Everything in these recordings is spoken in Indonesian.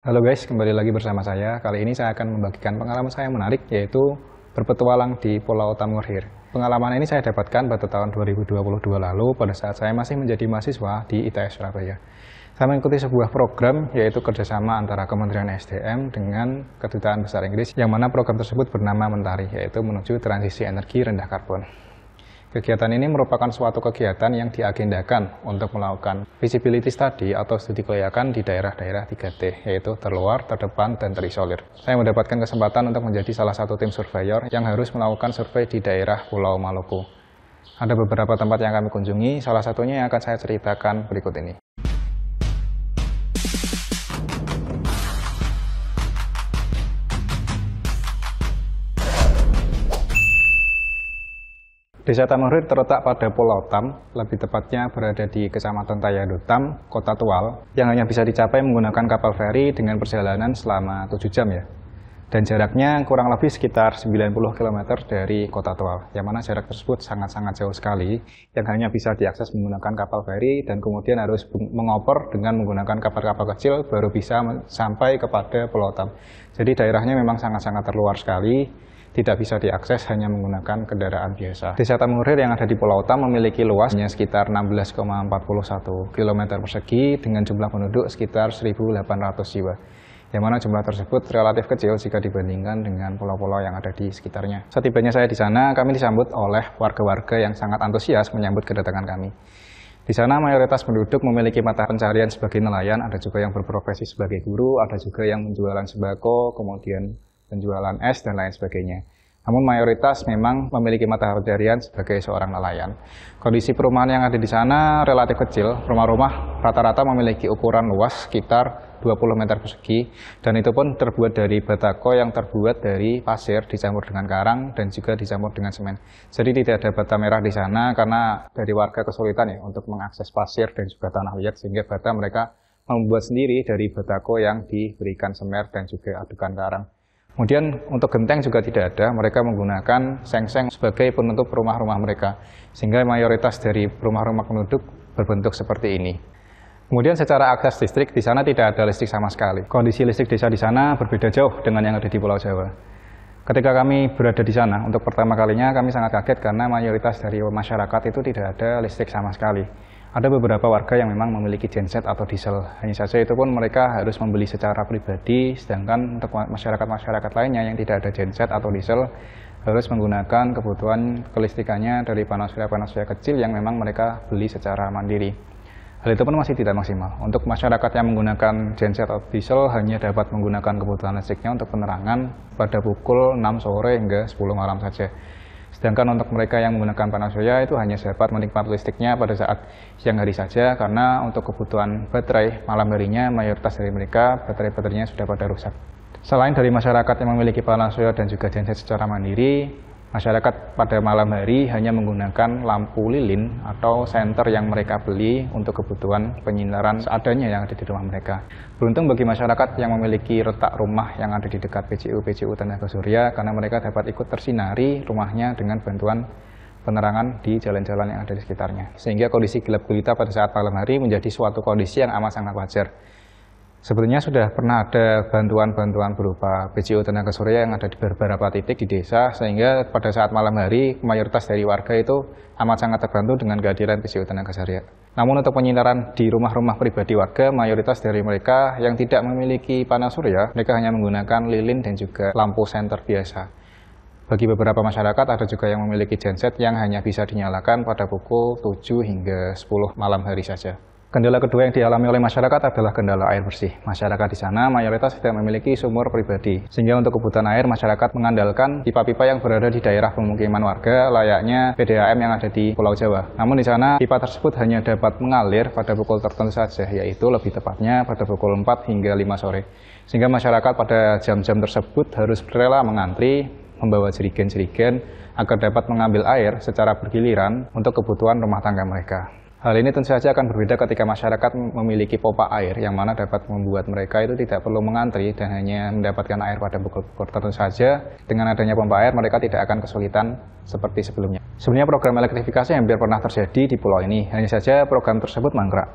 Halo guys, kembali lagi bersama saya. Kali ini saya akan membagikan pengalaman saya yang menarik, yaitu berpetualang di Pulau Tamurhir. Pengalaman ini saya dapatkan pada tahun 2022 lalu pada saat saya masih menjadi mahasiswa di ITS Surabaya. Saya mengikuti sebuah program, yaitu kerjasama antara Kementerian SDM dengan Kedutaan Besar Inggris, yang mana program tersebut bernama Mentari, yaitu menuju transisi energi rendah karbon. Kegiatan ini merupakan suatu kegiatan yang diagendakan untuk melakukan feasibility study atau studi kelayakan di daerah-daerah 3T, yaitu terluar, terdepan, dan terisolir. Saya mendapatkan kesempatan untuk menjadi salah satu tim surveyor yang harus melakukan survei di daerah Pulau Maluku. Ada beberapa tempat yang kami kunjungi, salah satunya yang akan saya ceritakan berikut ini. Desa Tamurhir terletak pada Pulau Tam, lebih tepatnya berada di Kecamatan Tayadutam, Kota Tual, yang hanya bisa dicapai menggunakan kapal feri dengan perjalanan selama 7 jam ya. Dan jaraknya kurang lebih sekitar 90 km dari Kota Tual, yang mana jarak tersebut sangat-sangat jauh sekali, yang hanya bisa diakses menggunakan kapal feri dan kemudian harus mengoper dengan menggunakan kapal-kapal kecil baru bisa sampai kepada Pulau Tam. Jadi daerahnya memang sangat-sangat terluar sekali. Tidak bisa diakses hanya menggunakan kendaraan biasa. Desa Tamurhir yang ada di Pulau Tam memiliki luasnya sekitar 16,41 km persegi dengan jumlah penduduk sekitar 1.800 jiwa. Yang mana jumlah tersebut relatif kecil jika dibandingkan dengan pulau-pulau yang ada di sekitarnya. Setibanya saya di sana, kami disambut oleh warga-warga yang sangat antusias menyambut kedatangan kami. Di sana mayoritas penduduk memiliki mata pencarian sebagai nelayan, ada juga yang berprofesi sebagai guru, ada juga yang menjualan sembako, kemudian penjualan es, dan lain sebagainya. Namun mayoritas memang memiliki mata pencarian sebagai seorang nelayan. Kondisi perumahan yang ada di sana relatif kecil. Rumah-rumah rata-rata memiliki ukuran luas sekitar 20 meter persegi, dan itu pun terbuat dari batako yang terbuat dari pasir dicampur dengan karang dan juga dicampur dengan semen. Jadi tidak ada bata merah di sana karena dari warga kesulitan ya untuk mengakses pasir dan juga tanah liat, sehingga bata mereka membuat sendiri dari batako yang diberikan semer dan juga adukan karang. Kemudian untuk genteng juga tidak ada, mereka menggunakan seng-seng sebagai penutup rumah-rumah mereka, sehingga mayoritas dari rumah-rumah penduduk berbentuk seperti ini. Kemudian secara akses listrik, di sana tidak ada listrik sama sekali. Kondisi listrik desa di sana berbeda jauh dengan yang ada di Pulau Jawa. Ketika kami berada di sana, untuk pertama kalinya kami sangat kaget karena mayoritas dari masyarakat itu tidak ada listrik sama sekali. Ada beberapa warga yang memang memiliki genset atau diesel. Hanya saja itu pun mereka harus membeli secara pribadi, sedangkan untuk masyarakat-masyarakat lainnya yang tidak ada genset atau diesel harus menggunakan kebutuhan kelistrikannya dari panel surya kecil yang memang mereka beli secara mandiri. Hal itu pun masih tidak maksimal. Untuk masyarakat yang menggunakan genset atau diesel hanya dapat menggunakan kebutuhan listriknya untuk penerangan pada pukul 6 sore hingga 10 malam saja. Sedangkan untuk mereka yang menggunakan panel surya itu hanya dapat menikmati listriknya pada saat siang hari saja, karena untuk kebutuhan baterai malam harinya mayoritas dari mereka baterai-baterainya sudah pada rusak. Selain dari masyarakat yang memiliki panel surya dan juga genset secara mandiri, masyarakat pada malam hari hanya menggunakan lampu lilin atau senter yang mereka beli untuk kebutuhan penyinaran seadanya yang ada di rumah mereka. Beruntung bagi masyarakat yang memiliki retak rumah yang ada di dekat PJU tenaga surya, karena mereka dapat ikut tersinari rumahnya dengan bantuan penerangan di jalan-jalan yang ada di sekitarnya. Sehingga kondisi gelap gulita pada saat malam hari menjadi suatu kondisi yang amat sangat wajar. Sebetulnya sudah pernah ada bantuan-bantuan berupa PJU tenaga surya yang ada di beberapa titik di desa, sehingga pada saat malam hari mayoritas dari warga itu amat sangat terbantu dengan kehadiran PJU tenaga surya. Namun untuk penyinaran di rumah-rumah pribadi warga, mayoritas dari mereka yang tidak memiliki panel surya, mereka hanya menggunakan lilin dan juga lampu senter biasa. Bagi beberapa masyarakat ada juga yang memiliki genset yang hanya bisa dinyalakan pada pukul 7 hingga 10 malam hari saja. Kendala kedua yang dialami oleh masyarakat adalah kendala air bersih. Masyarakat di sana mayoritas tidak memiliki sumur pribadi, sehingga untuk kebutuhan air masyarakat mengandalkan pipa-pipa yang berada di daerah pemukiman warga layaknya PDAM yang ada di Pulau Jawa. Namun di sana pipa tersebut hanya dapat mengalir pada pukul tertentu saja, yaitu lebih tepatnya pada pukul 4 hingga 5 sore. Sehingga masyarakat pada jam-jam tersebut harus rela mengantri, membawa jerigen-jerigen agar dapat mengambil air secara bergiliran untuk kebutuhan rumah tangga mereka. Hal ini tentu saja akan berbeda ketika masyarakat memiliki pompa air, yang mana dapat membuat mereka itu tidak perlu mengantri dan hanya mendapatkan air pada pukul tertentu saja. Dengan adanya pompa air, mereka tidak akan kesulitan seperti sebelumnya. Sebenarnya program elektrifikasi hampir pernah terjadi di pulau ini, hanya saja program tersebut mangkrak.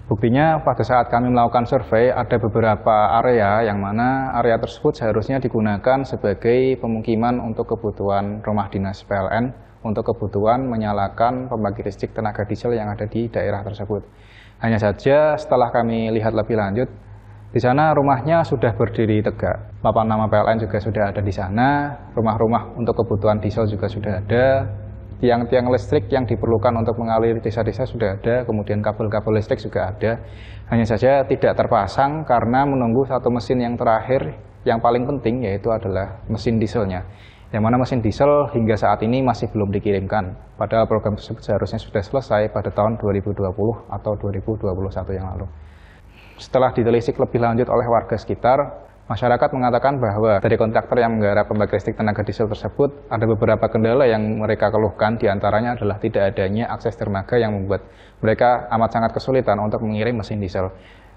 Buktinya pada saat kami melakukan survei ada beberapa area yang mana area tersebut seharusnya digunakan sebagai pemukiman untuk kebutuhan rumah dinas PLN untuk kebutuhan menyalakan pembangkit listrik tenaga diesel yang ada di daerah tersebut. Hanya saja setelah kami lihat lebih lanjut, di sana rumahnya sudah berdiri tegak. Papan nama PLN juga sudah ada di sana, rumah-rumah untuk kebutuhan diesel juga sudah ada. Tiang-tiang listrik yang diperlukan untuk mengaliri desa-desa sudah ada, kemudian kabel-kabel listrik juga ada. Hanya saja tidak terpasang karena menunggu satu mesin yang terakhir, yang paling penting yaitu adalah mesin dieselnya. Yang mana mesin diesel hingga saat ini masih belum dikirimkan. Padahal program tersebut seharusnya sudah selesai pada tahun 2020 atau 2021 yang lalu. Setelah ditelisik lebih lanjut oleh warga sekitar, masyarakat mengatakan bahwa dari kontraktor yang menggarap pembangkit listrik tenaga diesel tersebut ada beberapa kendala yang mereka keluhkan, diantaranya adalah tidak adanya akses dermaga yang membuat mereka amat sangat kesulitan untuk mengirim mesin diesel.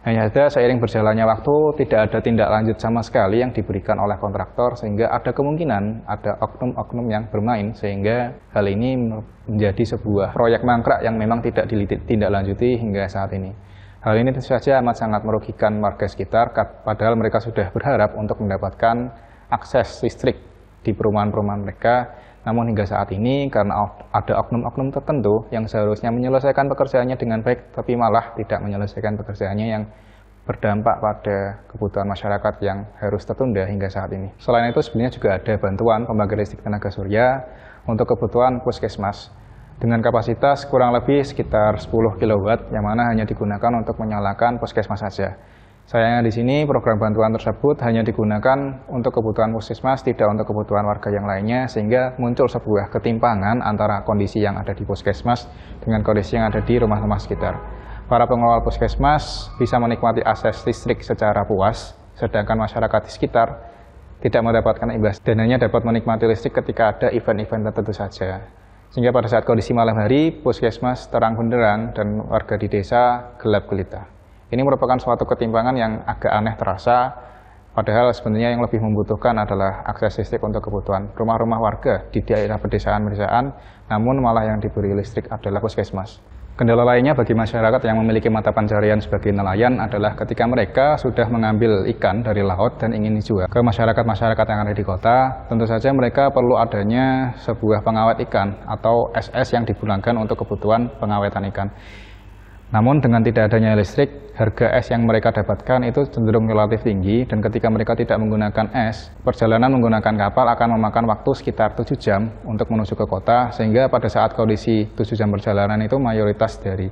Hanya saja seiring berjalannya waktu tidak ada tindak lanjut sama sekali yang diberikan oleh kontraktor sehingga ada kemungkinan ada oknum-oknum yang bermain sehingga hal ini menjadi sebuah proyek mangkrak yang memang tidak ditindaklanjuti hingga saat ini. Hal ini tentu saja amat sangat merugikan warga sekitar, padahal mereka sudah berharap untuk mendapatkan akses listrik di perumahan-perumahan mereka. Namun hingga saat ini karena ada oknum-oknum tertentu yang seharusnya menyelesaikan pekerjaannya dengan baik, tapi malah tidak menyelesaikan pekerjaannya yang berdampak pada kebutuhan masyarakat yang harus tertunda hingga saat ini. Selain itu sebenarnya juga ada bantuan pembangkit listrik tenaga surya untuk kebutuhan puskesmas, dengan kapasitas kurang lebih sekitar 10 kW yang mana hanya digunakan untuk menyalakan puskesmas saja. Sayangnya di sini program bantuan tersebut hanya digunakan untuk kebutuhan puskesmas, tidak untuk kebutuhan warga yang lainnya, sehingga muncul sebuah ketimpangan antara kondisi yang ada di puskesmas dengan kondisi yang ada di rumah-rumah sekitar. Para pengelola puskesmas bisa menikmati akses listrik secara puas, sedangkan masyarakat di sekitar tidak mendapatkan imbas dan hanya dapat menikmati listrik ketika ada event-event tertentu saja. Sehingga pada saat kondisi malam hari, puskesmas terang benderang dan warga di desa gelap gelita. Ini merupakan suatu ketimpangan yang agak aneh terasa, padahal sebenarnya yang lebih membutuhkan adalah akses listrik untuk kebutuhan rumah-rumah warga di daerah pedesaan-pedesaan, namun malah yang diberi listrik adalah puskesmas. Kendala lainnya bagi masyarakat yang memiliki mata pencarian sebagai nelayan adalah ketika mereka sudah mengambil ikan dari laut dan ingin dijual ke masyarakat-masyarakat yang ada di kota, tentu saja mereka perlu adanya sebuah pengawet ikan atau SS yang digunakan untuk kebutuhan pengawetan ikan. Namun dengan tidak adanya listrik, harga es yang mereka dapatkan itu cenderung relatif tinggi dan ketika mereka tidak menggunakan es, perjalanan menggunakan kapal akan memakan waktu sekitar 7 jam untuk menuju ke kota, sehingga pada saat kondisi 7 jam perjalanan itu mayoritas dari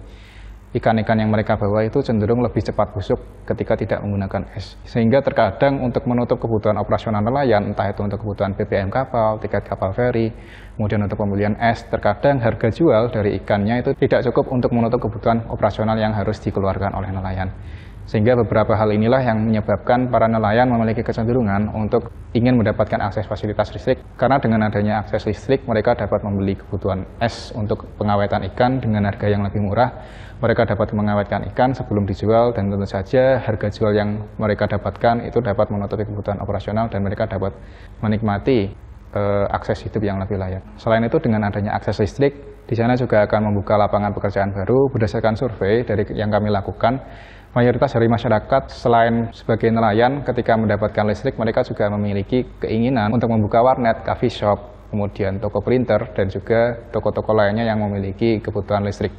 ikan-ikan yang mereka bawa itu cenderung lebih cepat busuk ketika tidak menggunakan es. Sehingga terkadang untuk menutup kebutuhan operasional nelayan, entah itu untuk kebutuhan BBM kapal, tiket kapal feri, kemudian untuk pembelian es, terkadang harga jual dari ikannya itu tidak cukup untuk menutup kebutuhan operasional yang harus dikeluarkan oleh nelayan. Sehingga beberapa hal inilah yang menyebabkan para nelayan memiliki kecenderungan untuk ingin mendapatkan akses fasilitas listrik, karena dengan adanya akses listrik mereka dapat membeli kebutuhan es untuk pengawetan ikan dengan harga yang lebih murah. Mereka dapat mengawetkan ikan sebelum dijual dan tentu saja harga jual yang mereka dapatkan itu dapat menutupi kebutuhan operasional dan mereka dapat menikmati akses hidup yang lebih layak. Selain itu dengan adanya akses listrik, di sana juga akan membuka lapangan pekerjaan baru. Berdasarkan survei dari yang kami lakukan, mayoritas dari masyarakat selain sebagai nelayan ketika mendapatkan listrik mereka juga memiliki keinginan untuk membuka warnet, coffee shop, kemudian toko printer dan juga toko-toko lainnya yang memiliki kebutuhan listrik.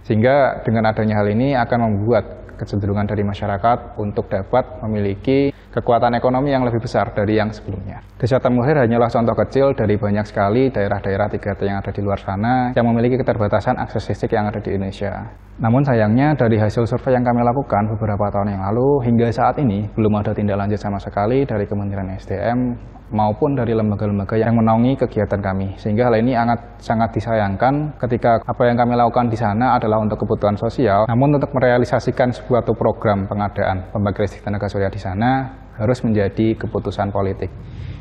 Sehingga dengan adanya hal ini akan membuat kecenderungan dari masyarakat untuk dapat memiliki kekuatan ekonomi yang lebih besar dari yang sebelumnya. Desa Temuhir hanyalah contoh kecil dari banyak sekali daerah-daerah 3T yang ada di luar sana yang memiliki keterbatasan akses listrik yang ada di Indonesia. Namun sayangnya dari hasil survei yang kami lakukan beberapa tahun yang lalu hingga saat ini belum ada tindak lanjut sama sekali dari Kementerian SDM maupun dari lembaga-lembaga yang menaungi kegiatan kami. Sehingga hal ini sangat disayangkan ketika apa yang kami lakukan di sana adalah untuk kebutuhan sosial, namun untuk merealisasikan suatu program pengadaan pembangkit listrik tenaga surya di sana harus menjadi keputusan politik.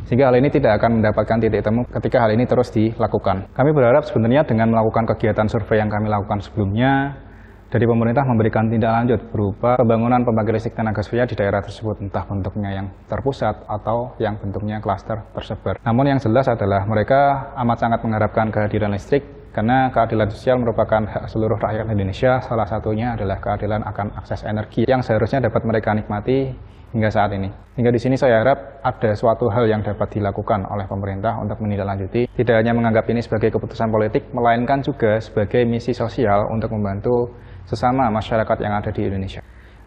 Sehingga hal ini tidak akan mendapatkan titik temu ketika hal ini terus dilakukan. Kami berharap sebenarnya dengan melakukan kegiatan survei yang kami lakukan sebelumnya, dari pemerintah memberikan tindak lanjut berupa pembangunan pembangkit listrik tenaga surya di daerah tersebut, entah bentuknya yang terpusat atau yang bentuknya klaster tersebar. Namun yang jelas adalah mereka amat sangat mengharapkan kehadiran listrik Karena keadilan sosial merupakan hak seluruh rakyat Indonesia, salah satunya adalah keadilan akan akses energi yang seharusnya dapat mereka nikmati hingga saat ini. Hingga di sini saya harap ada suatu hal yang dapat dilakukan oleh pemerintah untuk menindaklanjuti, tidak hanya menganggap ini sebagai keputusan politik, melainkan juga sebagai misi sosial untuk membantu sesama masyarakat yang ada di Indonesia.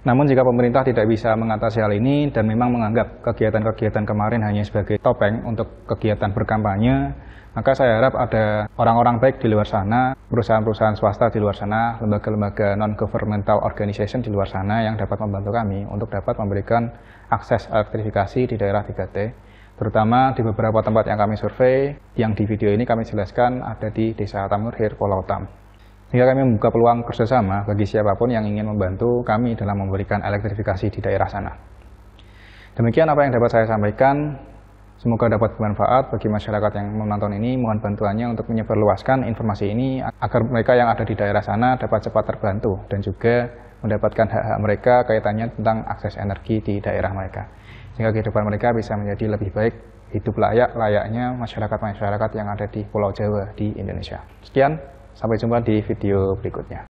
Namun jika pemerintah tidak bisa mengatasi hal ini dan memang menganggap kegiatan-kegiatan kemarin hanya sebagai topeng untuk kegiatan berkampanye, maka saya harap ada orang-orang baik di luar sana, perusahaan-perusahaan swasta di luar sana, lembaga-lembaga non-governmental organization di luar sana yang dapat membantu kami untuk dapat memberikan akses elektrifikasi di daerah 3T, terutama di beberapa tempat yang kami survei, yang di video ini kami jelaskan ada di Desa Tamurhir, Pulau Tam. Sehingga kami membuka peluang kerjasama bagi siapapun yang ingin membantu kami dalam memberikan elektrifikasi di daerah sana. Demikian apa yang dapat saya sampaikan. Semoga dapat bermanfaat bagi masyarakat yang menonton ini. Mohon bantuannya untuk menyebarluaskan informasi ini agar mereka yang ada di daerah sana dapat cepat terbantu dan juga mendapatkan hak-hak mereka kaitannya tentang akses energi di daerah mereka. Sehingga kehidupan mereka bisa menjadi lebih baik, hidup layaknya masyarakat-masyarakat yang ada di Pulau Jawa di Indonesia. Sekian. Sampai jumpa di video berikutnya.